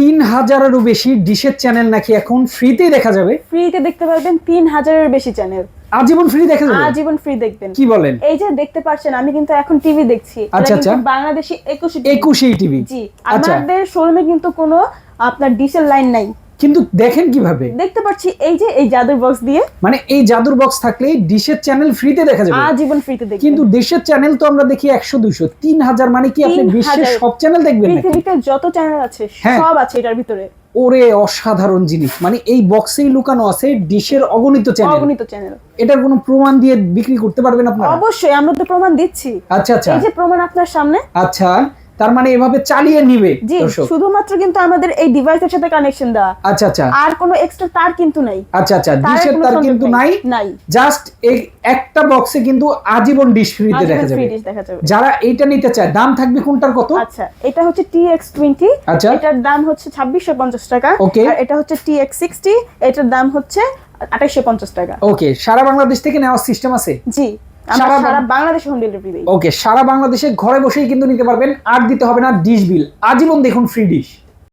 3000-এরও বেশি ডিশের চ্যানেল নাকি এখন ফ্রিতেই দেখা যাবে? ফ্রিতে দেখতে পারবেন 3000-এর বেশি চ্যানেল আজীবন ফ্রি দেখা যাবে? আজীবন ফ্রি দেখবেন। কি বলেন? এই যে দেখতে পাচ্ছেন আমি কিন্তু এখন টিভি দেখছি, আচ্ছা, এটা কিন্তু আচ্ছা। বাংলাদেশি 21 21 টিভি। জি, আচ্ছা। আমাদের শোরুমে কিন্তু কোনো আপনার ডিশের লাইন নাই। কিন্তু দেখেন কিভাবে? দেখতে পাচ্ছি এই যে এই জাদুর বক্স দিয়ে, মানে এই জাদুর বক্স থাকলে ডিশের চ্যানেল ফ্রিতে দেখা যাবে? আজীবন ফ্রিতে দেখবেন। কিন্তু দেশের চ্যানেল তো আমরা দেখি 100-200, 3000 মানে কি আপনি 3000 বিশ্বের সব চ্যানেল দেখবেন নাকি? পৃথিবীতে যত চ্যানেল আছে হ্যাঁ। সব আছে এটার ভিতরে। ওরে অসাধারণ জিনিস, মানে এই বক্সেই লুকানো আছে ডিশের অগণিত চ্যানেল। অগণিত চ্যানেল। এটার কোনো প্রমাণ দিয়ে বিক্রি করতে পারবেন আপনারা? অবশ্যই, আমরা তো প্রমাণ দিচ্ছি। আচ্ছা আচ্ছা। এই যে প্রমাণ আপনার সামনে। আচ্ছা, তার মানে এভাবে চালিয়ে নিবে জি, দর্শক? শুধুমাত্র কিন্তু আমাদের এই ডিভাইসের সাথে কানেকশন দেওয়া, আচ্ছা আচ্ছা আর কোনো এক্সট্রা তার কিন্তু নাই। আচ্ছা আচ্ছা, তারের ডিশের কোনো তার সংযোগ কিন্তু নাই। নাই। জাস্ট এই একটা বক্সে কিন্তু আজীবন ডিশ ফ্রিতে দেখা আজীবন যাবে। ফ্রি ডিশ দেখা যাবে। যারা এইটা নিতে চায় দাম থাকবে কোনটার কত? আচ্ছা, এটা হচ্ছে TX20, আচ্ছা। এটার দাম হচ্ছে 2650 টাকা। Okay. আর এটা হচ্ছে TX60, এটার দাম হচ্ছে 2850 টাকা। ওকে, সারা বাংলাদেশ থেকে নেওয়ার সিস্টেম আছে? জি, আমরা সারা সারা বাংলাদেশে হোম ডেলিভারি দেই। ওকে, সারা বাংলাদেশে ঘরে বসেই কিন্তু নিতে পারবেন, আর দিতে হবে না ডিশ বিল, আজীবন দেখুন ফ্রি ডিশ।